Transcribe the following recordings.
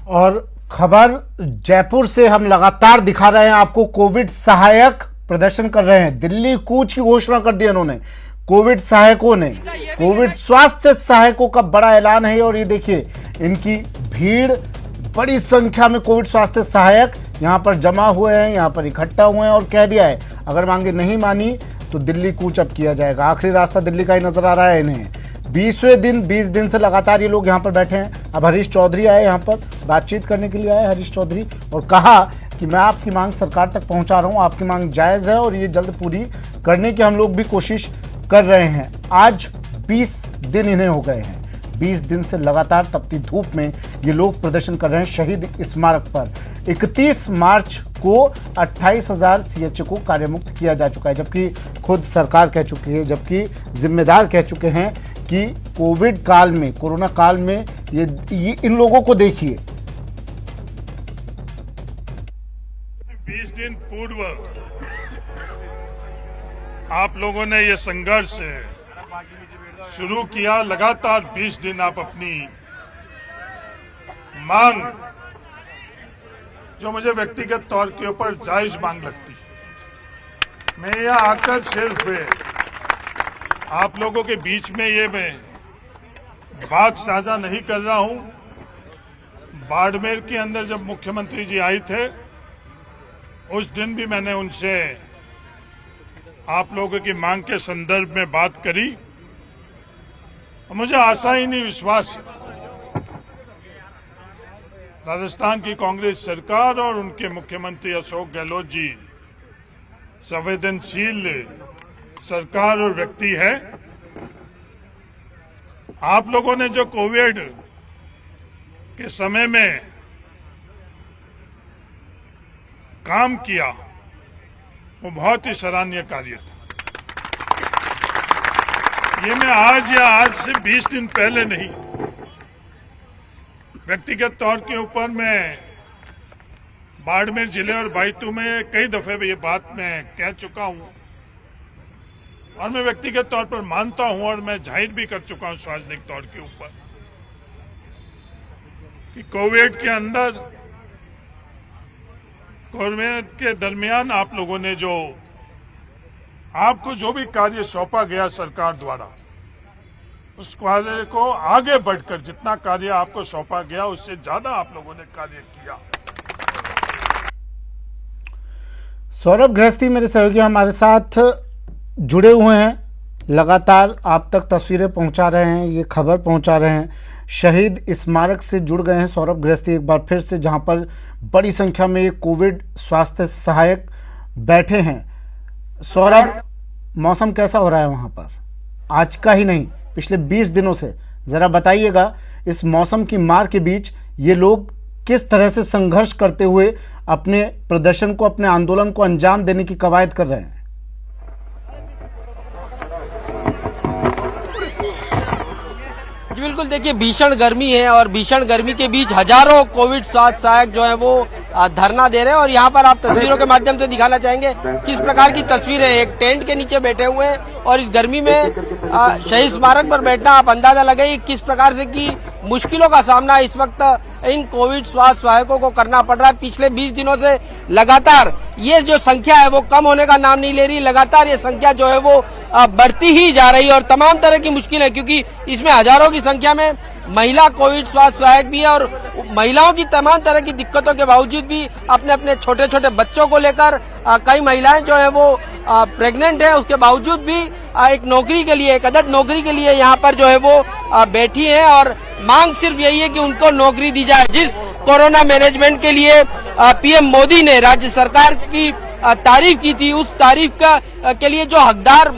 और खबर जयपुर से हम लगातार दिखा रहे हैं आपको। कोविड सहायक प्रदर्शन कर रहे हैं, दिल्ली कूच की घोषणा कर दी इन्होंने। कोविड सहायकों ने, कोविड स्वास्थ्य सहायकों का बड़ा ऐलान है। और ये देखिए इनकी भीड़, बड़ी संख्या में कोविड स्वास्थ्य सहायक यहां पर जमा हुए हैं, यहां पर इकट्ठा हुए हैं और कह दिया है अगर मांगे नहीं मानी तो दिल्ली कूच अब किया जाएगा। आखिरी रास्ता दिल्ली का ही नजर आ रहा है इन्हें। 20 दिन से लगातार ये लोग यहाँ पर बैठे हैं। अब हरीश चौधरी आए यहाँ पर, बातचीत करने के लिए आए हरीश चौधरी, और कहा कि मैं आपकी मांग सरकार तक पहुंचा रहा हूं, आपकी मांग जायज़ है और ये जल्द पूरी करने की हम लोग भी कोशिश कर रहे हैं। आज 20 दिन इन्हें हो गए हैं। 20 दिन से लगातार तपती धूप में ये लोग प्रदर्शन कर रहे हैं शहीद स्मारक पर। 31 मार्च को 28,000 सीएचओ को कार्यमुक्त किया जा चुका है, जबकि खुद सरकार कह चुकी है, जबकि जिम्मेदार कह चुके हैं कि कोविड काल में, कोरोना काल में ये इन लोगों को देखिए। 20 दिन पूर्व आप लोगों ने ये संघर्ष शुरू किया। लगातार 20 दिन आप अपनी मांग, जो मुझे व्यक्तिगत तौर के ऊपर जायज मांग लगती है, मैं यहाँ आकर सिर्फ आप लोगों के बीच में ये मैं बात साझा नहीं कर रहा हूं। बाड़मेर के अंदर जब मुख्यमंत्री जी आए थे उस दिन भी मैंने उनसे आप लोगों की मांग के संदर्भ में बात करी। मुझे आशा ही नहीं, विश्वास, राजस्थान की कांग्रेस सरकार और उनके मुख्यमंत्री अशोक गहलोत जी संवेदनशील सरकार और व्यक्ति है। आप लोगों ने जो कोविड के समय में काम किया वो बहुत ही सराहनीय कार्य था। ये मैं आज या आज से 20 दिन पहले नहीं, व्यक्तिगत तौर के ऊपर मैं बाड़मेर जिले और बायतू में कई दफे ये बात मैं कह चुका हूं और मैं व्यक्तिगत तौर पर मानता हूं और मैं जाहिर भी कर चुका हूं सार्वजनिक तौर के ऊपर कि कोविड के अंदर, कोविड के दरमियान आप लोगों ने जो, आपको जो भी कार्य सौंपा गया सरकार द्वारा, उस कार्य को आगे बढ़कर जितना कार्य आपको सौंपा गया उससे ज्यादा आप लोगों ने कार्य किया। सौरभ गृहस्थी मेरे सहयोगी हमारे साथ जुड़े हुए हैं, लगातार आप तक तस्वीरें पहुंचा रहे हैं, ये खबर पहुंचा रहे हैं। शहीद स्मारक से जुड़ गए हैं सौरभ गृहस्थी एक बार फिर से, जहां पर बड़ी संख्या में कोविड स्वास्थ्य सहायक बैठे हैं। सौरभ, मौसम कैसा हो रहा है वहां पर? आज का ही नहीं, पिछले 20 दिनों से जरा बताइएगा, इस मौसम की मार के बीच ये लोग किस तरह से संघर्ष करते हुए अपने प्रदर्शन को, अपने आंदोलन को अंजाम देने की कवायद कर रहे हैं। जी बिल्कुल, देखिए भीषण गर्मी है और भीषण गर्मी के बीच हजारों कोविड स्वास्थ्य सहायक जो है वो धरना दे रहे हैं। और यहाँ पर आप तस्वीरों के माध्यम से दिखाना चाहेंगे किस प्रकार की तस्वीरें, एक टेंट के नीचे बैठे हुए हैं और इस गर्मी में शहीद स्मारक पर बैठना, आप अंदाजा लगाइए किस प्रकार से की मुश्किलों का सामना इस वक्त इन कोविड स्वास्थ्य सहायकों को करना पड़ रहा है। पिछले 20 दिनों से लगातार ये जो संख्या है वो कम होने का नाम नहीं ले रही, लगातार ये संख्या जो है वो बढ़ती ही जा रही है और तमाम तरह की मुश्किल है, क्योंकि इसमें हजारों की संख्या में महिला कोविड स्वास्थ्य सहायक भी है और महिलाओं की तमाम तरह की दिक्कतों के बावजूद भी अपने अपने छोटे छोटे बच्चों को लेकर कई महिलाएं जो है वो प्रेग्नेंट है, उसके बावजूद भी एक नौकरी के लिए, एक अदद नौकरी के लिए यहाँ पर जो है वो बैठी है और मांग सिर्फ यही है कि उनको नौकरी दी जाए। जिस कोरोना मैनेजमेंट के लिए पीएम मोदी ने राज्य सरकार की तारीफ की थी, उस तारीफ के लिए जो हकदार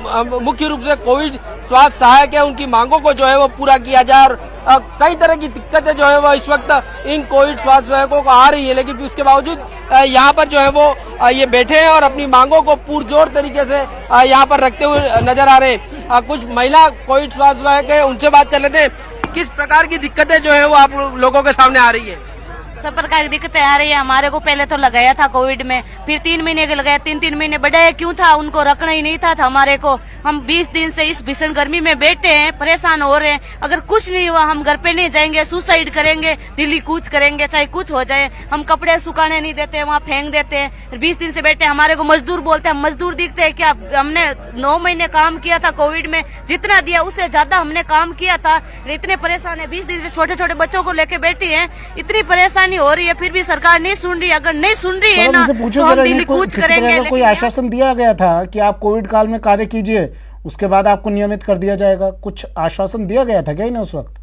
मुख्य रूप से कोविड स्वास्थ्य सहायक है, उनकी मांगों को जो है वो पूरा किया जाए। और कई तरह की दिक्कतें जो है वो इस वक्त इन कोविड स्वास्थ्य सहायकों को आ रही है, लेकिन उसके बावजूद यहाँ पर जो है वो ये बैठे हैं और अपनी मांगों को पुरजोर तरीके से यहाँ पर रखते हुए नजर आ रहे हैं। कुछ महिला कोविड स्वास्थ्य सहायक है, उनसे बात कर लेते हैं, किस प्रकार की दिक्कतें जो है वो आप लोगों के सामने आ रही है? सब प्रकार की दिक्कतें आ रही है हमारे को। पहले तो लगाया था कोविड में, फिर 3 महीने के लगाया, 3 महीने बढ़ाया क्यों था, उनको रखना ही नहीं था हमारे को। हम 20 दिन से इस भीषण गर्मी में बैठे हैं, परेशान हो रहे हैं। अगर कुछ नहीं हुआ हम घर पे नहीं जाएंगे, सुसाइड करेंगे, दिल्ली कूच करेंगे, चाहे कुछ हो जाए। हम कपड़े सुखाने नहीं देते, वहाँ फेंक देते हैं। 20 दिन से बैठे, हमारे को मजदूर बोलते हैं। मजदूर दिखते हैं क्या? हमने 9 महीने काम किया था कोविड में, जितना दिया उससे ज्यादा हमने काम किया था। इतने परेशान है, 20 दिन से छोटे छोटे बच्चों को लेके बैठी है, इतनी परेशानी हो रही है, फिर भी सरकार नहीं सुन रही। अगर नहीं सुन रही है ना तो हम दिल्ली कूच करेंगे। कोई आश्वासन दिया गया था कि आप कोविड काल में कार्य कीजिए, उसके बाद आपको नियमित कर दिया जाएगा, कुछ आश्वासन दिया गया था क्या इन्हें उस वक्त?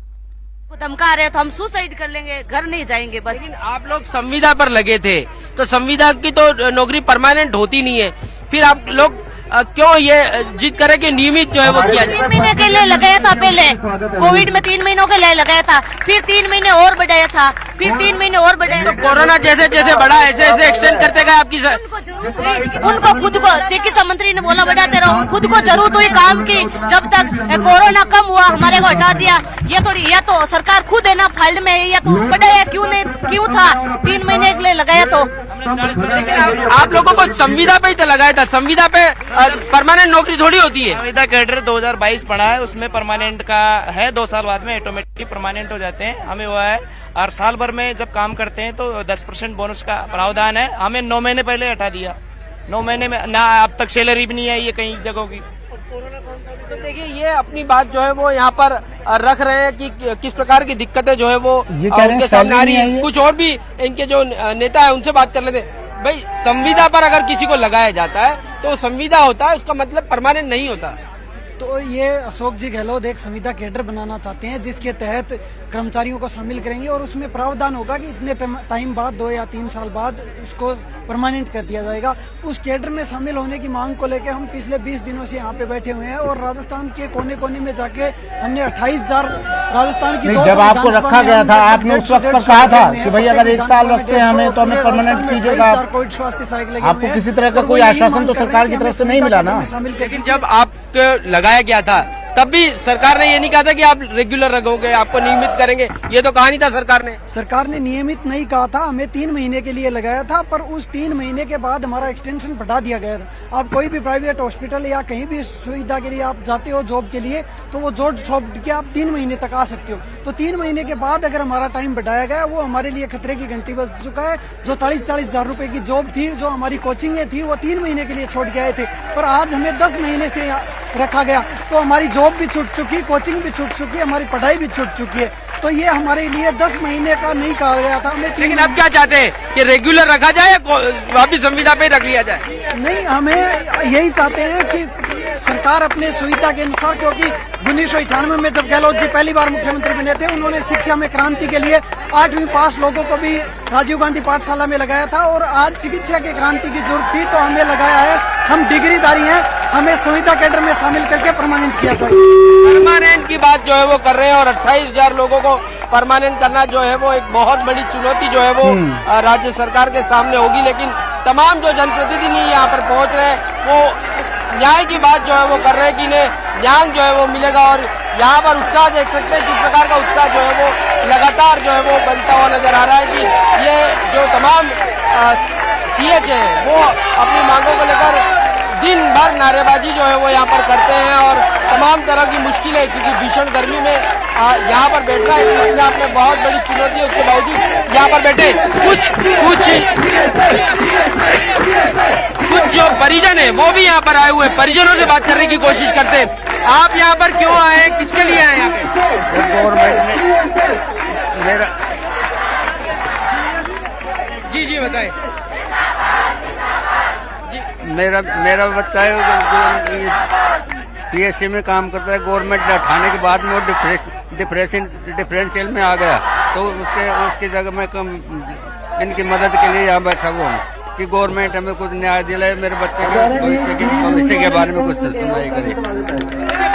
धमका रहे तो हम सुसाइड कर लेंगे, घर नहीं जाएंगे बस। लेकिन आप लोग संविदा पर लगे थे, तो संविदा की तो नौकरी परमानेंट होती नहीं है, फिर आप लोग क्यों ये जिद करे कि नियमित जो है वो किया जाए? 3 महीने के लिए लगाया था पहले, कोविड में 3 महीनों के लिए लगाया था, फिर 3 महीने और बढ़ाया था, फिर 3 महीने और बढ़ाया। तो कोरोना जैसे जैसे बढ़ा ऐसे ऐसे एक्सटेंड करते गए आपकी उनको खुद को चिकित्सा मंत्री ने बोला बढ़ाते रहो, खुद को जरूरत हुई काम की। जब तक कोरोना कम हुआ हमारे को हटा दिया। ये थोड़ी, या तो सरकार खुद है ना फील्ड में है, या तो बढ़ाया क्यों नहीं, क्यों था 3 महीने के लिए लगाया तो। आप लोगों को संविदा पे ही तो लगाया था, संविदा पे परमानेंट नौकरी थोड़ी होती है। संविदा कैडर 2022 पढ़ा है, उसमें परमानेंट का है, 2 साल बाद में ऑटोमेटिक परमानेंट हो जाते हैं। हमें वो है, और साल भर में जब काम करते हैं तो 10% बोनस का प्रावधान है। हमें 9 महीने पहले हटा दिया, 9 महीने में ना अब तक सैलरी भी नहीं आई है कई जगहों की। तो देखिए ये अपनी बात जो है वो यहाँ पर रख रहे हैं कि किस प्रकार की दिक्कतें जो है वो उनके सामने आ रही है। कुछ और भी इनके जो नेता है उनसे बात कर लेते हैं। भाई, संविदा पर अगर किसी को लगाया जाता है तो संविदा होता है, उसका मतलब परमानेंट नहीं होता। तो ये अशोक जी गहलोत एक संविदा कैडर बनाना चाहते हैं, जिसके तहत कर्मचारियों को शामिल करेंगे और उसमें प्रावधान होगा कि इतने टाइम बाद, 2 या 3 साल बाद उसको परमानेंट कर दिया जाएगा। उस कैडर में शामिल होने की मांग को लेकर हम पिछले 20 दिनों से यहाँ पे बैठे हुए हैं और राजस्थान के कोने कोने में जाके हमने 28,000 राजस्थान की जब आपको रखा गया था आपने उस वक्त पर कहा था कि भाई अगर 1 साल रखते हैं हमें तो हमें परमानेंट कीजिएगा। कोविड स्वास्थ्य सहायक आपको किसी तरह का कोई आश्वासन तो सरकार की तरफ से नहीं मिला ना? लेकिन जब आपको लगाया गया था तब भी सरकार ने ये नहीं कहा था कि आप रेगुलर रखोगे, आपको नियमित करेंगे, ये तो कहा नहीं था सरकार ने। सरकार ने नियमित नहीं कहा था, हमें 3 महीने के लिए लगाया था, पर उस 3 महीने के बाद हमारा एक्सटेंशन बढ़ा दिया गया था। आप कोई भी प्राइवेट हॉस्पिटल या कहीं भी सुविधा के लिए आप जाते हो जॉब के लिए, तो वो जॉब छोड़ के आप 3 महीने तक आ सकते हो। तो 3 महीने के बाद अगर हमारा टाइम बढ़ाया गया, वो हमारे लिए खतरे की घंटी बज चुका है। जो 40-40 हजार रुपए की जॉब थी, जो हमारी कोचिंग थी, वो 3 महीने के लिए छोड़ के आए थे, पर आज हमें 10 महीने से रखा गया। तो हमारी जॉब भी छूट चुकी, कोचिंग भी छूट चुकी है, हमारी पढ़ाई भी छूट चुकी है। तो ये हमारे लिए 10 महीने का नहीं कहा गया था, हमें 3। लेकिन अब क्या चाहते हैं कि रेगुलर रखा जाए या वापिस संविदा पे रख लिया जाए? नहीं, हमें यही चाहते हैं कि सरकार अपने सुविधा के अनुसार, क्योंकि 1998 में जब गहलोत जी पहली बार मुख्यमंत्री बने थे, उन्होंने शिक्षा में क्रांति के लिए 8वीं पास लोगों को भी राजीव गांधी पाठशाला में लगाया था और आज चिकित्सा की क्रांति की जरूरत थी तो हमें लगाया है। हम डिग्रीधारी हैं, हमें सुविधा कैडर में शामिल करके परमानेंट किया जाए। परमानेंट की बात जो है वो कर रहे हैं और 28,000 लोगों को परमानेंट करना जो है वो एक बहुत बड़ी चुनौती जो है वो राज्य सरकार के सामने होगी। लेकिन तमाम जो जनप्रतिनिधि यहाँ पर पहुंच रहे हैं वो न्याय की बात जो है वो कर रहे हैं कि इन्हें न्याय जो है वो मिलेगा। और यहाँ पर उत्साह देख सकते हैं किस प्रकार का उत्साह जो है वो लगातार जो है वो बनता हुआ नजर आ रहा है कि ये जो तमाम CH है वो अपनी मांगों को लेकर दिन भर नारेबाजी जो है वो यहाँ पर करते हैं और तमाम तरह की मुश्किलें, क्योंकि भीषण गर्मी में यहाँ पर बैठना अपने आप में बहुत बड़ी चुनौती है। उसके बावजूद यहाँ पर बैठे कुछ जो परिजन है वो भी यहाँ पर आए हुए, परिजनों से बात करने की कोशिश करते हैं। आप यहाँ पर क्यों आए, किसके लिए आए यहाँ पे? गवर्नमेंट ने मेरा जी बताए। मेरा बच्चा है PSC में काम करता है, गवर्नमेंट ने हटाने के बाद में वो डिफरेंशियल में आ गया, तो उसकी जगह में इनकी मदद के लिए यहाँ बैठा हुआ हूँ कि गवर्नमेंट हमें कुछ न्याय दिलाए, मेरे बच्चे के भविष्य के बारे में कुछ सुनवाई करे।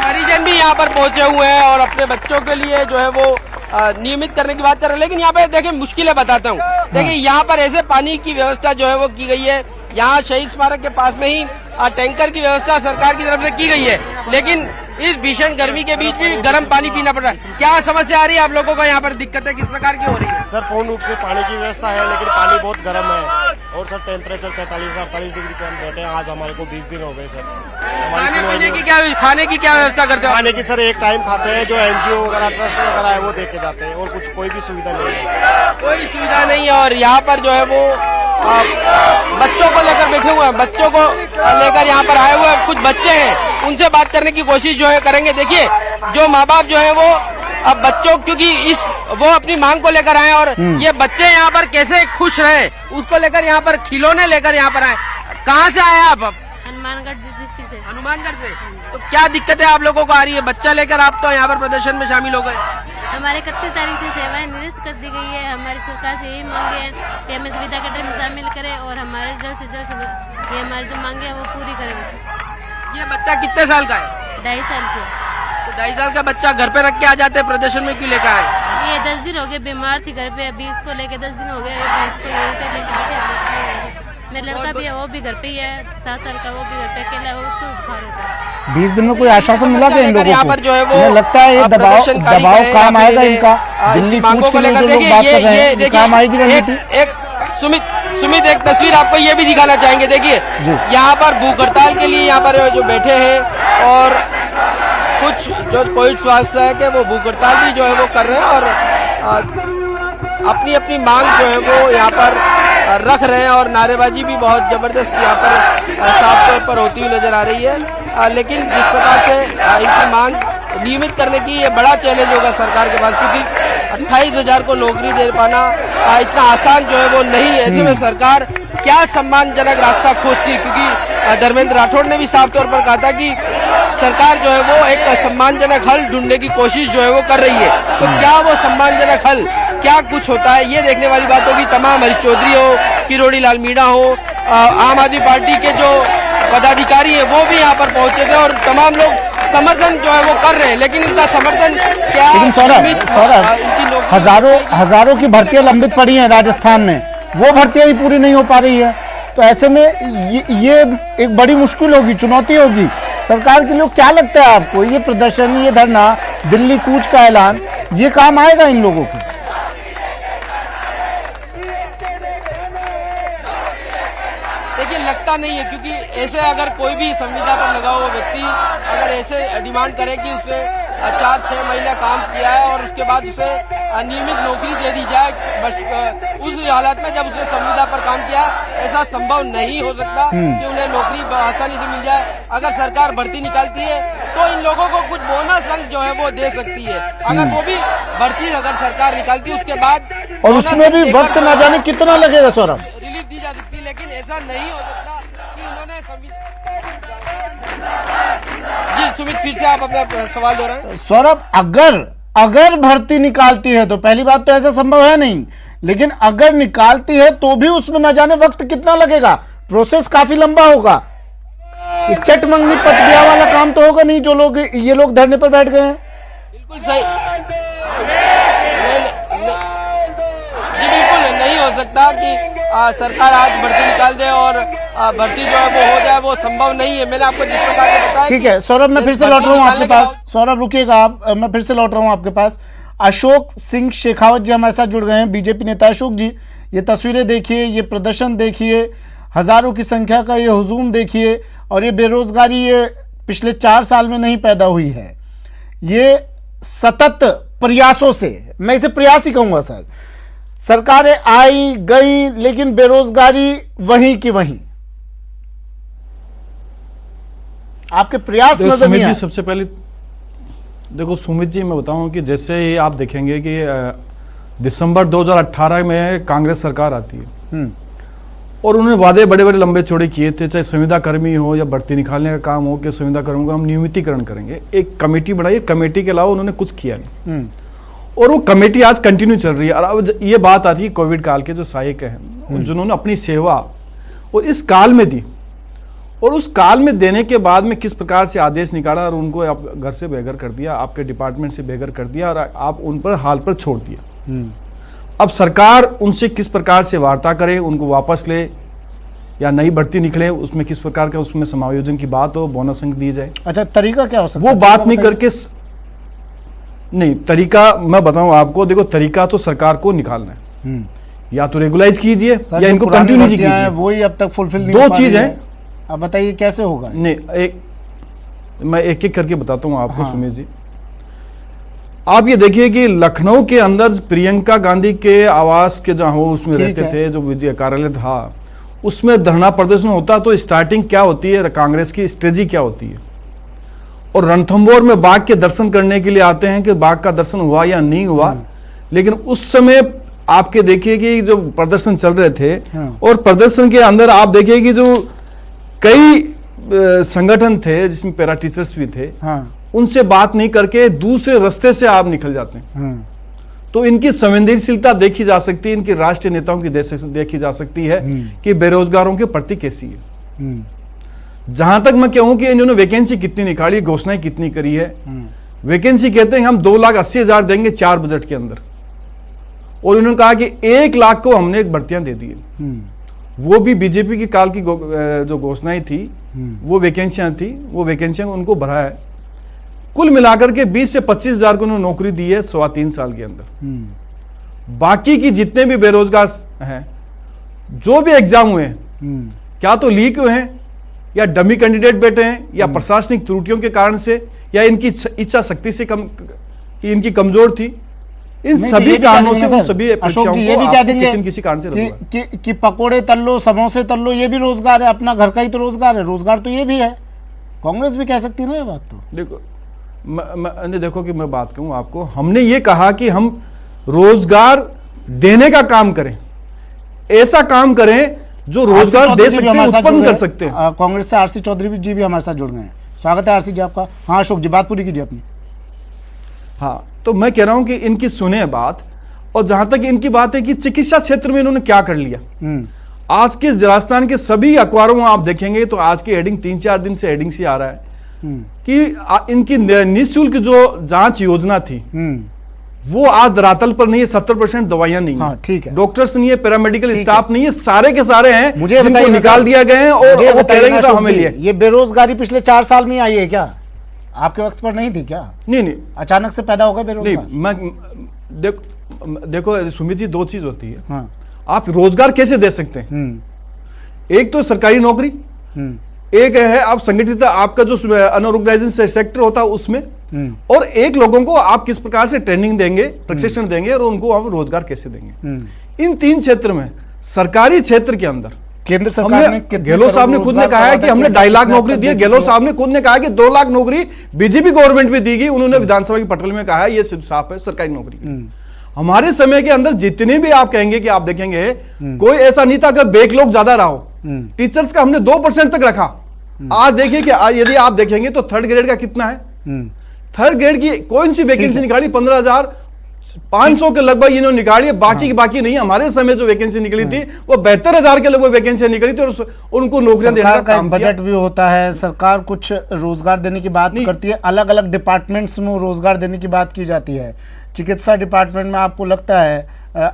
परिजन भी यहाँ पर पहुंचे हुए हैं और अपने बच्चों के लिए जो है वो नियमित करने की बात कर रहे हैं। लेकिन यहाँ पे देखिए मुश्किलें बताता हूँ। देखिए यहाँ पर ऐसे पानी की व्यवस्था जो है वो की गई है, यहाँ शहीद स्मारक के पास में ही टैंकर की व्यवस्था सरकार की तरफ से की गई है, लेकिन इस भीषण गर्मी के बीच भी गर्म पानी पीना पड़ रहा है। क्या समस्या आ रही है आप लोगों को, यहाँ पर दिक्कतें किस प्रकार की हो रही है? सर पूर्ण रूप से पानी की व्यवस्था है, लेकिन पानी बहुत गर्म है और सर टेम्परेचर 45-48 डिग्री पे हम बैठे हैं। आज हमारे को 20 दिन हो गए सर। खाने की क्या व्यवस्था करते हो? खाने की सर एक टाइम खाते हैं, जो NGO वगैरह ट्रस्ट वगैरह है वो दे के जाते हैं, और कुछ कोई भी सुविधा नहीं है। कोई सुविधा नहीं है। और यहाँ पर जो है वो बच्चों को लेकर बैठे हुए हैं, बच्चों को लेकर यहाँ पर आए हुए हैं। कुछ बच्चे हैं, उनसे बात करने की कोशिश जो है करेंगे। देखिए, जो माँ बाप जो है वो अब बच्चों, क्योंकि वो अपनी मांग को लेकर आए और ये बच्चे यहाँ पर कैसे खुश रहे उसको लेकर यहाँ पर खिलौने लेकर यहाँ पर आए। कहाँ से आए आप? हनुमानगढ़ डिस्ट्रिक्ट से। हनुमानगढ़ से। तो क्या दिक्कतें आप लोगों को आ रही है? बच्चा लेकर आप तो यहाँ पर प्रदर्शन में शामिल हो गए। हमारे 31 तारीख से सेवाएं निरस्त कर दी गई है। हमारी सरकार से यही मांगे हैं कि हमें सुविधा केंद्र में शामिल करें और हमारे जल्द से जल्द ये हमारी जो मांगे हैं वो पूरी करें। ये बच्चा कितने साल का है? 2.5 साल के। तो 2.5 साल का बच्चा घर पे रख के आ जाते हैं, प्रदर्शन में क्यों लेकर आए? ये 10 दिन हो गए बीमार थी घर पे, अभी इसको लेके 10 दिन हो गए। इसको यहीं पे लेके बैठे। मेरा लड़का भी है, वो भी घर पे ही है, 7 साल का, वो भी घर पे अकेला है, उसको बुखार होता है। 20 दिन में कोई आश्वासन मिला क्या इन लोगों यहाँ को? पर जो है वो मुझे लगता है ये दबाव काम आएगा इनका। दिल्ली कूच के लिए जो लोग बात कर रहे हैं, काम आएगी रणनीति। एक सुमित एक तस्वीर आपको ये भी दिखाना चाहेंगे। देखिए, यहाँ पर भूख हड़ताल के लिए यहाँ पर जो बैठे हैं और कुछ जो कोविड स्वास्थ्य है कि वो भूख हड़ताल भी जो है वो कर रहे हैं और अपनी अपनी मांग जो है वो यहाँ पर रख रहे हैं और नारेबाजी भी बहुत जबरदस्त यहाँ पर साफ तौर पर होती हुई नजर आ रही है। लेकिन जिस प्रकार से इनकी मांग नियमित करने की ये बड़ा चैलेंज होगा सरकार के पास, क्योंकि 28,000 को नौकरी दे पाना इतना आसान जो है वो नहीं है। ऐसे में सरकार क्या सम्मानजनक रास्ता खोजती, क्योंकि धर्मेंद्र राठौड़ ने भी साफ तौर पर कहा था कि सरकार जो है वो एक सम्मानजनक हल ढूंढने की कोशिश जो है वो कर रही है। तो क्या वो सम्मानजनक हल क्या कुछ होता है, ये देखने वाली बात होगी। तमाम हरीश चौधरी हो, किरोड़ी लाल मीणा हो, आम आदमी पार्टी के जो पदाधिकारी है वो भी यहाँ पर पहुंचे थे और तमाम लोग समर्थन जो है वो कर रहे हैं। लेकिन इनका समर्थन क्या? लेकिन सौरभ, हजारों की भर्तियां लंबित पड़ी हैं राजस्थान में, वो भर्तियां ही पूरी नहीं हो पा रही है। तो ऐसे में ये एक बड़ी मुश्किल होगी, चुनौती होगी सरकार के लिए। क्या लगता है आपको, ये प्रदर्शन, ये धरना, दिल्ली कूच का ऐलान, ये काम आएगा इन लोगों को? देखिए, लगता नहीं है, क्योंकि ऐसे अगर कोई भी संविदा पर लगा हुआ व्यक्ति अगर ऐसे डिमांड करे कि उसने 4-6 महीना काम किया है और उसके बाद उसे नियमित नौकरी दे दी जाए, उस हालत में जब उसने संविदा पर काम किया, ऐसा संभव नहीं हो सकता कि उन्हें नौकरी आसानी से मिल जाए। अगर सरकार भर्ती निकालती है तो इन लोगों को कुछ बोनस अंक जो है वो दे सकती है। अगर वो भी भर्ती अगर सरकार निकालती है उसके बाद, और उसमें भी वक्त ना जाने कितना लगेगा सौरभ, रिलीफ दी जा सकती है। लेकिन ऐसा नहीं हो सकता कि उन्होंने जी सुमित, फिर से आप अपना सवाल दोहराएं। सौरभ, अगर भर्ती निकालती है तो पहली बात तो ऐसा संभव है नहीं, लेकिन अगर निकालती है तो भी उसमें न जाने वक्त कितना लगेगा, प्रोसेस काफी लंबा होगा। ये चट मंगनी पटरिया वाला काम तो होगा नहीं जो ये लोग धरने पर बैठ गए हैं। बिल्कुल सही, जी बिल्कुल नहीं हो सकता कि सरकार आज भर्ती निकाल दे और भर्ती जो है वो हो जाए, वो संभव नहीं है। मैंने आपको जिस प्रकार से बताया। ठीक है सौरभ, मैं फिर से लौट रहा हूँ आपके पास। सौरभ रुकिएगा आप, मैं फिर से लौट रहा हूँ आपके पास। अशोक सिंह शेखावत जी हमारे साथ जुड़ गए हैं, बीजेपी नेता। अशोक जी, ये तस्वीरें देखिए, ये प्रदर्शन देखिए, हजारों की संख्या का ये हुजूम देखिए, और ये बेरोजगारी ये पिछले 4 साल में नहीं पैदा हुई है, ये सतत प्रयासों से, मैं इसे प्रयास ही कहूंगा सर, सरकारें आई गई लेकिन बेरोजगारी वहीं की वहीं। आपके प्रयास नजर नहीं आए। सबसे पहले देखो सुमित जी, मैं बताऊं कि जैसे ही आप देखेंगे कि दिसंबर 2018 में कांग्रेस सरकार आती है और उन्होंने वादे बड़े बड़े लंबे चौड़े किए थे, चाहे संविदा कर्मी हो या भर्ती निकालने का काम हो कि संविदा कर्मियों का हम नियमितीकरण करेंगे, एक कमेटी बनाई, कमेटी के अलावा उन्होंने कुछ किया नहीं और वो कमेटी आज कंटिन्यू चल रही है। और अब ये बात आती है कोविड काल के जो सहायक हैं जिन्होंने अपनी सेवा और इस काल में दी और उस काल में देने के बाद में किस प्रकार से आदेश निकाला और उनको आप घर से बेघर कर दिया, आपके डिपार्टमेंट से बेघर कर दिया और आप उन पर हाल पर छोड़ दिया। अब सरकार उनसे किस प्रकार से वार्ता करे, उनको वापस ले, या नई भर्ती निकले उसमें किस प्रकार का उसमें समायोजन की बात हो, बोनस अंक दिए जाए। अच्छा, तरीका क्या हो सकता वो है? बात तरीका नहीं बताइए। करके नहीं, तरीका मैं बताऊं आपको, देखो तरीका तो सरकार को निकालना है, या तो रेगुलाइज कीजिए सर, या जो इनको पुरानी कंटिन्यू भर्तियां हैं, कीजिए। वही अब तक फुलफिल नहीं दो हो पा चीज रही है। अब बताइए कैसे होगा? नहीं, मैं एक एक करके बताता हूं आपको। हाँ। सुमित जी, आप ये देखिए कि लखनऊ के अंदर प्रियंका गांधी के आवास के जहां हो उसमें ठीक रहते है। थे, जो विजय कार्यालय था, उसमें धरना प्रदर्शन होता तो स्टार्टिंग क्या होती है, कांग्रेस की स्ट्रेटजी क्या होती है, और रणथंभौर में बाघ के दर्शन करने के लिए आते हैं कि बाघ का दर्शन हुआ या नहीं हुआ। लेकिन उस समय आपके देखिए कि जो प्रदर्शन चल रहे थे, और प्रदर्शन के अंदर आप देखिए कि जो कई संगठन थे जिसमें पैरा टीचर्स भी थे, उनसे बात नहीं करके दूसरे रास्ते से आप निकल जाते हैं। तो इनकी संवेदनशीलता देखी जा सकती है, इनकी राष्ट्रीय नेताओं की देखी जा सकती है कि बेरोजगारों के प्रति कैसी है। जहां तक मैं कहूं कि इन्होंने वैकेंसी कितनी निकाली, घोषणाएं कितनी करी है। वैकेंसी कहते हैं हम 2,80,000 देंगे 4 बजट के अंदर, और उन्होंने कहा कि 1 लाख को हमने भर्तियां दे दी। वो भी बीजेपी की काल की जो घोषणाएं थी, वो वैकेंसियां थी, वो वैकेंसियां उनको भरा है। कुल मिलाकर के 20 से 25,000 को उन्होंने नौकरी दी है 3.25 साल के अंदर। बाकी की जितने भी बेरोजगार हैं, जो भी एग्जाम हुए हैं, क्या तो लीक हुए हैं, या डमी कैंडिडेट बैठे हैं, या प्रशासनिक त्रुटियों के कारण से, या इनकी इच्छा शक्ति से इनकी कमजोर थी। इन सभी कारणों से उन सभी अशोक जी ये भी कह देंगे किसी कारण से कि पकोड़े तल लो, समोसे तल लो, ये भी रोजगार है, अपना घर का ही तो रोजगार है। रोजगार तो ये भी है, कांग्रेस भी कह सकती है ना ये बात। तो देखो देखो कि मैं बात कहूं आपको, हमने ये कहा कि हम रोजगार देने का काम करें, ऐसा काम करें जो रोजगार दे सकते हैं, उत्पन्न कर सकते हैं। कांग्रेस से आरसी चौधरी जी भी हमारे साथ जुड़ गए हैं। स्वागत है आरसी जी आपका। हाँ अशोक जी, बात पूरी कीजिए अपनी। हाँ, तो मैं कह रहा हूं कि इनकी सुने बात, और जहां तक इनकी बात है कि चिकित्सा क्षेत्र में इन्होंने क्या कर लिया। आज के राजस्थान के सभी अखबारों में आप देखेंगे तो आज की हेडिंग 3-4 दिन से हेडिंग से आ रहा है कि इनकी निःशुल्क जो जांच योजना थी, वो आज धरातल पर नहीं है। 70% दवाइयां नहीं है, ठीक है, डॉक्टर्स नहीं है, पैरामेडिकल स्टाफ नहीं है, सारे के सारे हैं, मुझे जिनको निकाल दिया गया है, और वो कह रहे हैं कि हमें लिए। ये बेरोजगारी पिछले 4 साल में आई है क्या? आपके वक्त पर नहीं थी क्या? नहीं, अचानक से पैदा होगा बेरोजगार? नहीं, मैं देखो सुमित जी, 2 चीज होती है। आप रोजगार कैसे दे सकते हैं? एक तो सरकारी नौकरी, एक है आप संगठित, आपका जो अनऑर्गेनाइजेशन सेक्टर होता है उसमें, और एक लोगों को आप किस प्रकार से ट्रेनिंग देंगे, प्रशिक्षण देंगे, और उनको आप रोजगार कैसे देंगे। इन 3 क्षेत्र में, सरकारी क्षेत्र के अंदर केंद्र सरकार ने, गहलोत साहब ने खुद ने कहा है कि हमने 2.5 लाख नौकरी दी है। गहलोत साहब ने खुद ने कहा कि 2 लाख नौकरी बीजेपी गवर्नमेंट में दी गई। उन्होंने विधानसभा की पटल में कहा है, ये साफ है सरकारी नौकरी। हमारे समय के अंदर जितने भी आप कहेंगे कि आप देखेंगे, कोई ऐसा नहीं था कि बैकलॉग ज्यादा रहा हो। टीचर्स का हमने 2% तक रखा। आज देखिए कि यदि आप देखेंगे तो 3rd ग्रेड का कितना है। 3rd ग्रेड की कौन सी वैकेंसी निकाली? 15,500 के लगभग इन्होंने निकाली है, बाकी की बाकी नहीं। हमारे समय जो वैकेंसी निकली थी वो 72,000 के लगभग वैकेंसी निकली थी, और उनको नौकरियां देने का काम किया। बजट भी होता है, सरकार कुछ रोजगार देने की बात करती है, अलग अलग डिपार्टमेंट्स में रोजगार देने की बात की जाती है। चिकित्सा डिपार्टमेंट में आपको लगता है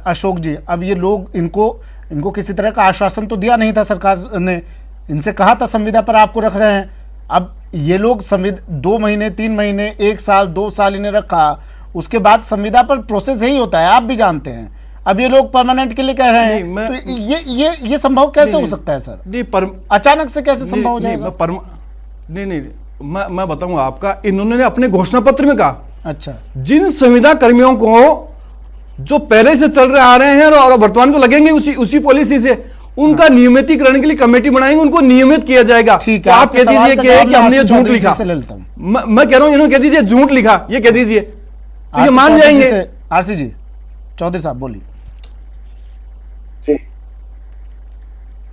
अशोक जी, अब ये लोग इनको किसी तरह का आश्वासन तो दिया नहीं था सरकार ने, इनसे कहा था संविदा पर आपको रख रहे हैं। अब ये लोग 2 महीने 3 महीने 1 साल 2 साल इन्हें रखा, उसके बाद संविदा पर प्रोसेस यही होता है, आप भी जानते हैं। अब ये लोग परमानेंट के लिए कह रहे हैं, तो ये संभव कैसे हो सकता है सर? नहीं, अचानक से कैसे संभव हो जाएगा? नहीं, मैं बताऊंगा आपका, इन्होंने अपने घोषणा पत्र में कहा, अच्छा, जिन संविदा कर्मियों को जो पहले से चल रहे आ रहे हैं और वर्तमान को लगेंगे उसी पॉलिसी से, उनका नियमितीकरण के लिए कमेटी बनाएंगे, उनको नियमित किया जाएगा। ठीक है, तो आप कह दीजिए कि हमने झूठ लिखा। मैं कह रहा हूं, इन्होंने कह दीजिए झूठ लिखा, ये कह दीजिए, तो ये मान जाएंगे। आरसी जी, चौधरी साहब बोलिए।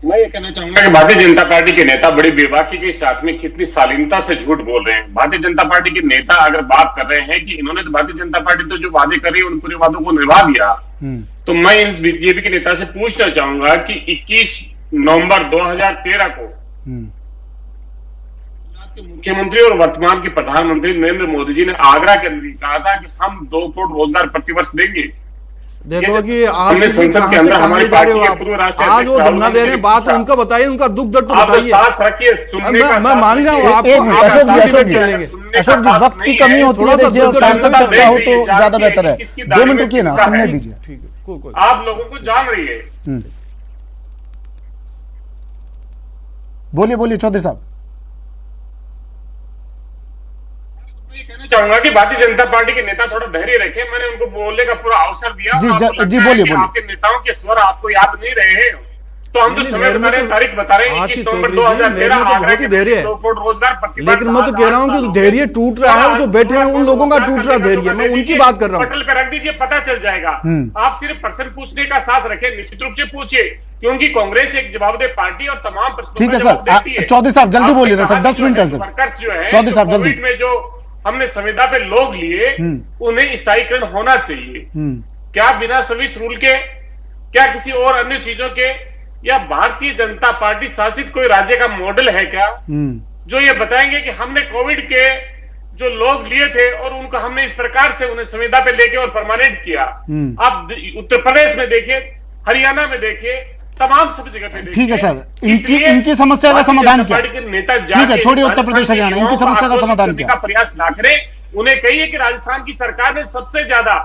मैं ये कहना चाहूंगा कि भारतीय जनता पार्टी के नेता बड़ी बेबाकी के साथ में कितनी शालीनता से झूठ बोल रहे हैं। भारतीय जनता पार्टी के नेता अगर बात कर रहे हैं कि इन्होंने तो भारतीय जनता पार्टी तो जो वादे कर रही है उन पूरे वादों को निभा दिया, तो मैं इन बीजेपी के नेता से पूछना चाहूंगा कि 21 नवंबर 2013 को मुख्यमंत्री और वर्तमान के प्रधानमंत्री नरेंद्र मोदी जी ने आगरा के अंदर कहा था कि हम 2 करोड़ रोजगार प्रतिवर्ष देंगे। देखो कि आज हमने से संसद के कहां से अंदर कहां हमारी ले जा रहे हो पार्टी के आप? पूर्व राष्ट्रीय आज अध्यक्ष वो राहुल धरना गांधी दे रहे हैं, ने बात पूछा। उनका बताइए, उनका दुख दर्द तो आप बताइए। सांस रखिए, सुनने का मैं सांस मान रहा हूँ, रखिए। आपको एक मिनट, आपका अशोक जी, साथ अशोक जी, डिबेट चलेंगे। अशोक जी, वक्त की कमी होती है, थोड़ा सा देखिए, और दुख शांत दर्द चर्चा हो तो जानती ज्यादा है बेहतर है। कि किसकी 2 दाढ़ी मिनट में रुकिए ना, कितना सुनने है। दीजिए। ठीक है, कोई आप लोगों को जान रही है। बोलिए बोलिए चौधरी साहब। मैं ये कहना चाहूंगा कि भारतीय जनता पार्टी के नेता थोड़ा धैर्य रखें। मैंने उनको बोलने का पूरा अवसर दिया। जी, आपको लगता जी, है बोलिए, कि बोलिए। आपके नेताओं के स्वर आपको याद नहीं रहे हैं, तो हम तो नहीं, समय बता रहे हैं, तारीख बता रहे हैं। आशीष 21 नवंबर चौधरी जी, 2013 मेरे में तो आगरा बहुत ही के धैर्य है। 2 करोड़ रोजगार प्रतिवर्ष लेकिन मैं तो कह रहा हूँ कि धैर्य टूट रहा है, वो जो बैठे हैं उन लोगों का टूट रहा धैर्य, मैं उनकी बात कर रहा हूँ। पटल पे रख दीजिए, पता चल जाएगा। आप सिर्फ प्रश्न पूछने का साहस रखें, निश्चित रूप से पूछिए, क्योंकि कांग्रेस एक जवाबदेह पार्टी और तमाम प्रश्नों ठीक का है जवाब सर, देती है। चौधरी साहब जल्दी आपने बोलिए ना सर, कहा 10 कि मिनट है सर। वर्कर्स जो है, चौधरी साहब, जल्दी। कोविड में जो हमने संविदा पे लोग लिए, उन्हें स्थायीकरण होना चाहिए। क्या बिना सर्विस रूल के, क्या किसी और अन्य चीजों के, या भारतीय जनता पार्टी शासित कोई राज्य का मॉडल है क्या, जो ये बताएंगे कि हमने कोविड के जो लोग लिए थे और उनको हमने इस प्रकार से उन्हें संविदा पे लेके और परमानेंट किया। आप उत्तर प्रदेश में देखिए, हरियाणा में देखिए, तमाम सब जगह पे देखिए। ठीक है सर, इसलिए इनकी समस्या का भारतीय समाधान जनता क्या? पार्टी के नेता ठीक है, जाके छोड़िए उत्तर राजस्थान प्रदेश, के हरियाणा, युवाओं इनकी को समस्या का आक्रोशित समाधान करने क्या? का प्रयास ना करें। उन्हें कहिए कि राजस्थान की सरकार ने सबसे ज्यादा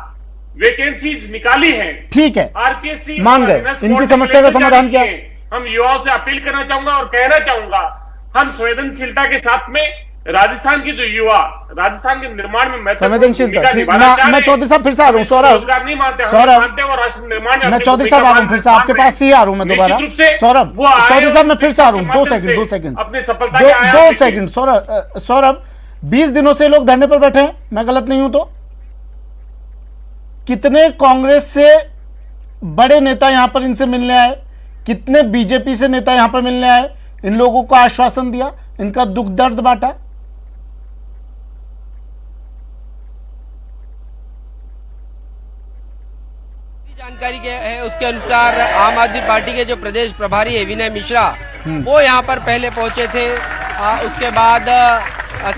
वैकेंसीज निकाली है। ठीक है, आरपीएससी मान गए। इनकी समस्या का समाधान क्या? हम युवाओं से अपील करना चाहूंगा और कहना चाहूंगा, हम संवेदनशीलता के साथ में राजस्थान के जो युवा राजस्थान के निर्माण में महत्वपूर्ण संवेदनशीलता, भूमिका ठीक। निभाना चाह मैं रहे चौधरी साहब फिर से आ रहा हूँ, सौरभ। रोजगार नहीं मानते, हम सौरभ, मानते हैं और राष्ट्र निर्माण में मैं अपनी चौधरी साहब आ रहा हूँ भूमिका फिर से आपके मान पास ही आ रहा हूँ मैं दोबारा। निश्चित रूप से सौरभ, वो आए चौधरी साहब मैं फिर से आ रहा हूँ, और 2 माध्यम सेकंड, 2 से सेकंड, अपनी सफलता के आयाम 2 देखिए। सेकंड। सौरभ, 20 दिनों से लोग धरने पर बैठे हैं, मैं गलत नहीं हूं तो? कितने कांग्रेस से बड़े नेता यहां पर इनसे मिलने आए, कितने बीजेपी से नेता यहां पर मिलने आए, इन लोगों को आश्वासन दिया, इनका दुख दर्द बांटा। जानकारी के है उसके अनुसार आम आदमी पार्टी के जो प्रदेश प्रभारी है विनय मिश्रा, वो यहाँ पर पहले पहुंचे थे। उसके बाद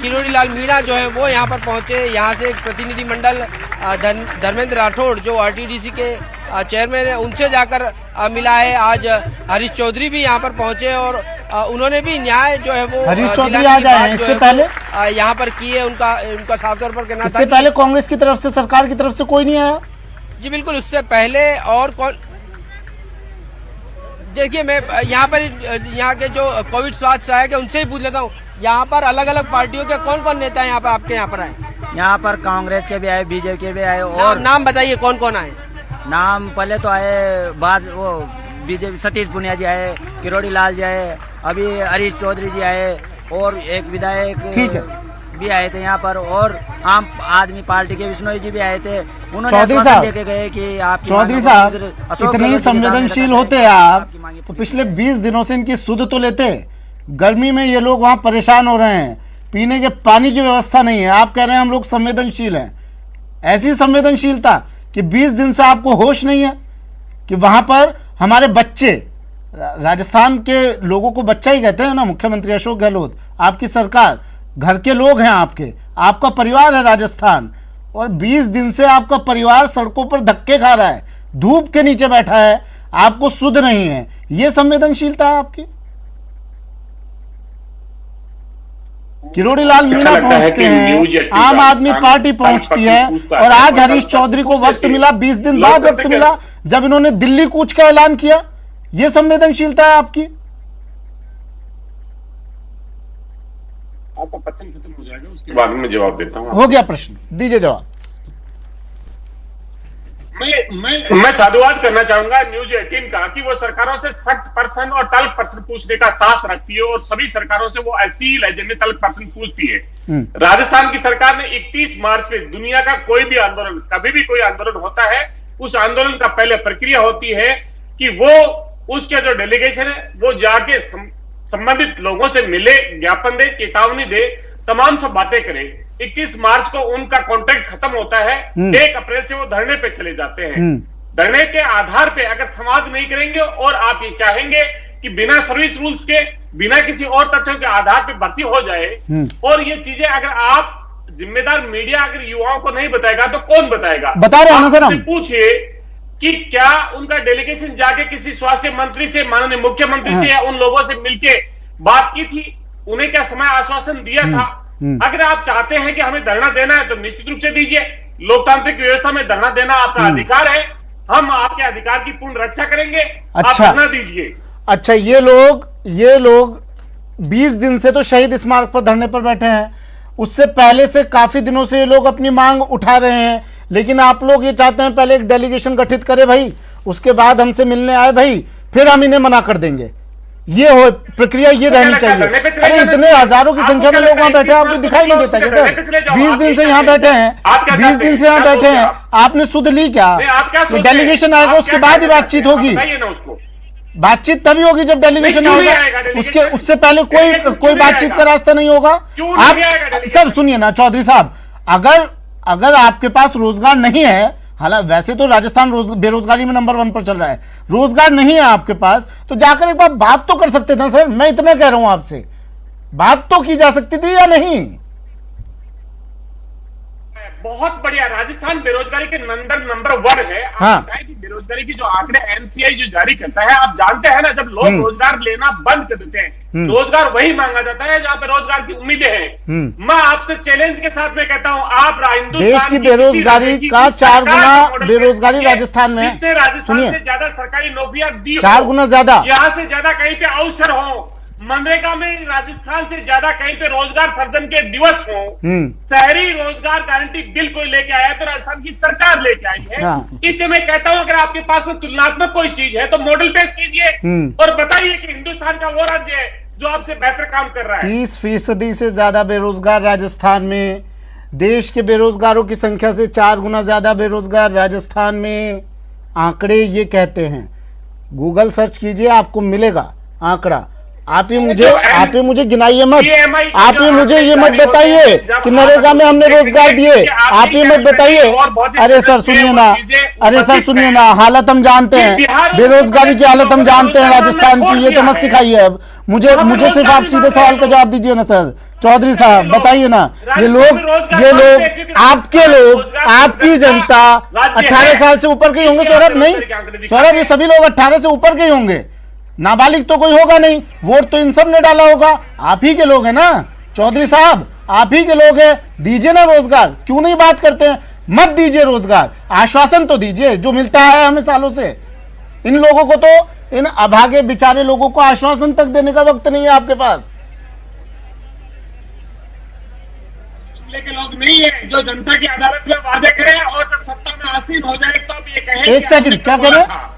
किरोड़ी लाल मीणा जो है वो यहाँ पर पहुंचे। यहाँ से एक प्रतिनिधि मंडल धर्मेंद्र राठौड़ जो आरटीडीसी के चेयरमैन है, उनसे जाकर मिला है। आज हरीश चौधरी भी यहाँ पर पहुंचे और उन्होंने भी न्याय जो है वो हरीश चौधरी दिलाने आज की आए बात हैं, जो इससे है पहले वो, यहाँ पर की है। उनका साफ तौर पर कहना था इससे कि- पहले कांग्रेस की तरफ से, सरकार की तरफ से कोई नहीं आया? जी बिल्कुल, उससे पहले और कौन, देखिए मैं यहाँ पर यहाँ के जो कोविड स्वास्थ्य सहायक है उनसे ही पूछ लेता हूँ, यहाँ पर अलग अलग पार्टियों के कौन कौन नेता यहाँ पर आपके यहाँ पर आए? यहाँ पर कांग्रेस के भी आए, बीजेपी के भी आए, और और नाम बताइए कौन कौन आए? नाम पहले तो आए, बाद वो बीजेपी सतीश पुनिया जी आए, किरोड़ी लाल जी आए, अभी हरीश चौधरी जी आए, और एक विधायक ठीक है भी आए थे यहाँ पर, और आम आदमी पार्टी के विष्णु जी भी आए थे। उन्होंने चौधरी आश्वासन साहब, देके गए कि आप चौधरी साहब इतने ही संवेदनशील होते आप तो पिछले 20 दिनों से इनकी सुध तो लेते। गर्मी में ये लोग वहां परेशान हो रहे हैं, पीने के पानी की व्यवस्था नहीं है, आप कह रहे हैं हम लोग संवेदनशील हैं। ऐसी संवेदनशीलता कि 20 दिन से आपको होश नहीं है कि वहां पर हमारे बच्चे, राजस्थान के लोगों को बच्चा ही कहते हैं ना मुख्यमंत्री अशोक गहलोत, आपकी सरकार, घर के लोग हैं आपके, आपका परिवार है राजस्थान, और 20 दिन से आपका परिवार सड़कों पर धक्के खा रहा है, धूप के नीचे बैठा है, आपको सुध नहीं है। यह संवेदनशीलता है आपकी? किरोड़ी लाल मीणा पहुंचते हैं, आम आदमी पार्टी पहुंचती है, और आज हरीश चौधरी को वक्त मिला, 20 दिन बाद वक्त मिला, जब इन्होंने दिल्ली कूच का ऐलान किया। यह संवेदनशीलता है आपकी? आपका प्रश्न खत्म हो जाएगा, उसके बाद में जवाब देता हूँ। हो गया प्रश्न, दीजिए जवाब। मैं साधुवाद करना चाहूंगा न्यूज 18 का कि वो सरकारों से सख्त प्रश्न और तल्ख प्रश्न पूछने का साहस रखती है, और सभी सरकारों से वो ऐसी लहजे में तल्ख प्रश्न पूछती है। राजस्थान की सरकार ने 31 मार्च पे दुनिया का कोई भी आंदोलन, कभी भी कोई आंदोलन होता है, उस आंदोलन का पहले प्रक्रिया होती है कि वो उसके जो डेलीगेशन है वो जाके संबंधित लोगों से मिले, ज्ञापन दे, चेतावनी दे, तमाम सब बातें करे। 21 मार्च को उनका कॉन्ट्रैक्ट खत्म होता है, 1 अप्रैल से वो धरने पे चले जाते हैं। धरने के आधार पे अगर समाप्त नहीं करेंगे और आप ये चाहेंगे कि बिना सर्विस रूल्स के, बिना किसी और तथ्यों के आधार पे भर्ती हो जाए, और ये चीजें अगर आप जिम्मेदार मीडिया अगर युवाओं को नहीं बताएगा तो कौन बताएगा? बता रहे हैं ना सर हम। पूछिए कि क्या उनका डेलीगेशन जाके किसी स्वास्थ्य मंत्री से, माननीय मुख्यमंत्री से या उन लोगों से मिलके बात की थी? उन्हें क्या समय आश्वासन दिया था? अगर आप चाहते हैं कि हमें धरना देना है तो निश्चित रूप से दीजिए। लोकतांत्रिक व्यवस्था में धरना देना आपका अधिकार है, हम आपके अधिकार की पूर्ण रक्षा करेंगे। आप धरना दीजिए। अच्छा, ये लोग 20 दिन से तो शहीद स्मारक पर धरने पर बैठे हैं, उससे पहले से काफी दिनों से ये लोग अपनी मांग उठा रहे हैं, लेकिन आप लोग ये चाहते हैं पहले एक डेलीगेशन गठित करे भाई, उसके बाद हमसे मिलने आए भाई, फिर हम इन्हें मना कर देंगे। ये हो प्रक्रिया, ये रहनी चाहिए। अरे इतने हजारों की संख्या में लोग वहां बैठे हैं, आपको दिखाई नहीं देता क्या सर? 20 दिन से यहाँ बैठे हैं, 20 दिन से यहाँ बैठे हैं, आपने सुध ली क्या? डेलीगेशन आएगा उसके बाद ही बातचीत होगी। बातचीत तभी होगी जब डेलीगेशन आएगा, उससे पहले कोई बातचीत का रास्ता नहीं होगा। आप सर सुनिए ना चौधरी साहब, अगर आपके पास रोजगार नहीं है, हालांकि वैसे तो राजस्थान बेरोजगारी में नंबर 1 पर चल रहा है, रोजगार नहीं है आपके पास तो जाकर एक बार बात तो कर सकते थे सर। मैं इतना कह रहा हूं आपसे, बात तो की जा सकती थी या नहीं? बहुत बढ़िया, राजस्थान बेरोजगारी के नंबर 1 है। आप बताएं कि बेरोजगारी की जो आंकड़े एमसीआई जो जारी करता है, आप जानते हैं ना, जब लोग रोजगार लेना बंद कर देते हैं, रोजगार वही मांगा जाता है जहां पे रोजगार की उम्मीदें हैं। मैं आपसे चैलेंज के साथ में कहता हूं, आप देश की बेरोजगारी का 4 गुना बेरोजगारी राजस्थान में है। जिसने राजस्थान से ज्यादा सरकारी नौकरियां दी, 4 गुना ज्यादा, यहां से ज्यादा कहीं पे अवसर हो, मनरेगा में राजस्थान से ज्यादा कहीं पे रोजगार सर्जन के दिवस हो, शहरी रोजगार गारंटी बिल कोई लेके आया तो राजस्थान की सरकार लेके आई है। इसलिए मैं कहता हूं, अगर आपके पास में तुलनात्मक कोई चीज है तो मॉडल पेश कीजिए और बताइए कि हिंदुस्तान का वो राज्य है जो आपसे बेहतर काम कर रहा है। 30% से ज्यादा बेरोजगार राजस्थान में, देश के बेरोजगारों की संख्या से 4 गुना ज्यादा बेरोजगार राजस्थान में। आंकड़े ये कहते हैं, गूगल सर्च कीजिए आपको मिलेगा आंकड़ा। आप ही मुझे गिनाइए मत, आप ही मुझे ये मत बताइए कि नरेगा में हमने रोजगार दिए, आप ही मत बताइए। अरे सर सुनिए ना, हालत हम जानते हैं, बेरोजगारी की हालत हम जानते हैं राजस्थान की, ये तो मत सिखाइए अब मुझे सिर्फ आप सीधे सवाल का जवाब दीजिए ना सर। चौधरी साहब बताइए ना, ये लोग आपकी जनता 18 साल से ऊपर के ही होंगे सौरभ? नहीं सौरभ, ये सभी लोग 18 से ऊपर के ही होंगे, नाबालिग तो कोई होगा नहीं। वोट तो इन सब ने डाला होगा, आप ही के लोग हैं ना चौधरी साहब, आप ही के लोग हैं। दीजिए ना रोजगार, क्यों नहीं बात करते हैं? मत दीजिए रोजगार, आश्वासन तो दीजिए जो मिलता है हमें सालों से। इन लोगों को तो, इन अभागे बेचारे लोगों को आश्वासन तक देने का वक्त नहीं है आपके पास। के लोग नहीं है जो जनता की अदालत में वादे करें और जब सत्ता में आसीन हो जाए तो अब ये कहें। एक सेकंड, क्या कह रहे हैं आप?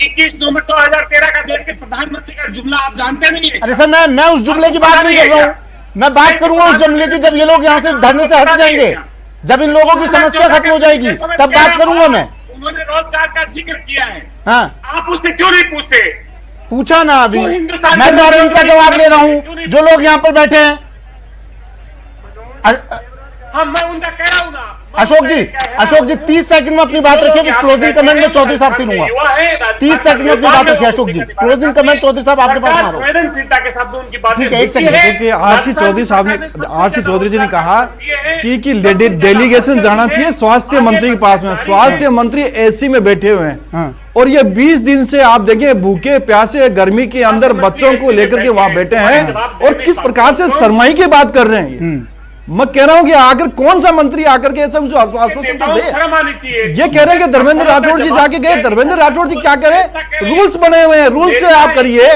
21 नवंबर 2013 का देश के प्रधानमंत्री का जुमला आप जानते नहीं है? अरे सर मैं उस जुमले की बात नहीं कर रहा हूँ, मैं बात करूंगा उस जुमले की जब ये लोग यहाँ से धरने से हट जाएंगे, जब इन लोगों की समस्या खत्म हो जाएगी तब बात करूंगा मैं। उन्होंने रोजगार का जिक्र किया है, हाँ आप उससे क्यों नहीं पूछते? पूछा ना अभी, मैं तो उनका जवाब ले रहा हूँ जो लोग यहाँ पर बैठे हैं। हाँ मैं उनका कह रहा हूँ ना। अशोक जी 30 सेकंड में अपनी बात रखिए, क्लोजिंग कमेंट में चौधरी साहब से लूंगा। 30 सेकंड में अपनी बात रखिए अशोक जी, क्लोजिंग कमेंट चौधरी साहब आपके पास मारो। संवेदनशीलता के साथ उनकी बात, ठीक है, एक सेकंड। क्योंकि आरसी चौधरी जी ने कहा कि डेलीगेशन जाना चाहिए स्वास्थ्य मंत्री के पास में। स्वास्थ्य मंत्री एसी में बैठे हुए हैं और ये 20 दिन से आप देखिए भूखे प्यासे गर्मी के अंदर बच्चों को लेकर के वहां बैठे हैं और किस प्रकार से शरमाई की बात कर रहे हैं। मैं कह रहा हूं कि आखिर कौन सा मंत्री आकर के सब आश्वासन तो दे। ये कह रहे हैं कि धर्मेंद्र राठौड़ जी जाके गए, धर्मेंद्र राठौड़ जी क्या करें? रूल्स बने हुए हैं, रूल्स से आप करिए,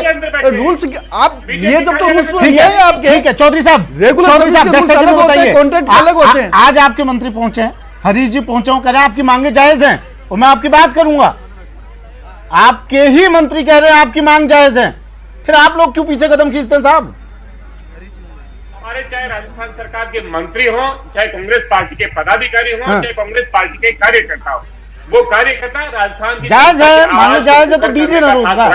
रूल्स आप ये जब तो रूल्स है आपके। ठीक है चौधरी साहब, रेगुलर कॉन्ट्रैक्ट अलग होते हैं। आज आपके मंत्री पहुंचे हैं, हरीश जी पहुंचे, कह रहे हैं आपकी मांगे जायज हैं और मैं आपकी बात करूंगा। आपके ही मंत्री कह रहे हैं आपकी मांग जायज है, फिर आप लोग क्यों पीछे कदम खींचते हैं साहब? हमारे चाहे राजस्थान सरकार के मंत्री हों, चाहे कांग्रेस पार्टी के पदाधिकारी हों, चाहे कांग्रेस पार्टी के कार्यकर्ता हो, वो कार्यकर्ता राजस्थान की जायज है, मांगे जायज है तो दीजिए ना रोजगार।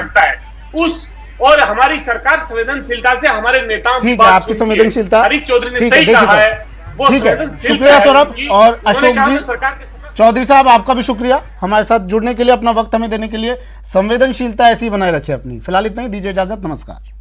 उस और हमारी सरकार संवेदनशीलता से हमारे नेताओं ठीक है, आपकी संवेदनशीलता हरीश चौधरी ने सही कहा है। ठीक है, शुक्रिया सौरभ और अशोक जी। चौधरी साहब आपका भी शुक्रिया हमारे साथ जुड़ने के लिए, अपना वक्त हमें देने के लिए। संवेदनशीलता ऐसी बनाए रखिए अपनी। फिलहाल इतना ही, दीजिए इजाजत, नमस्कार।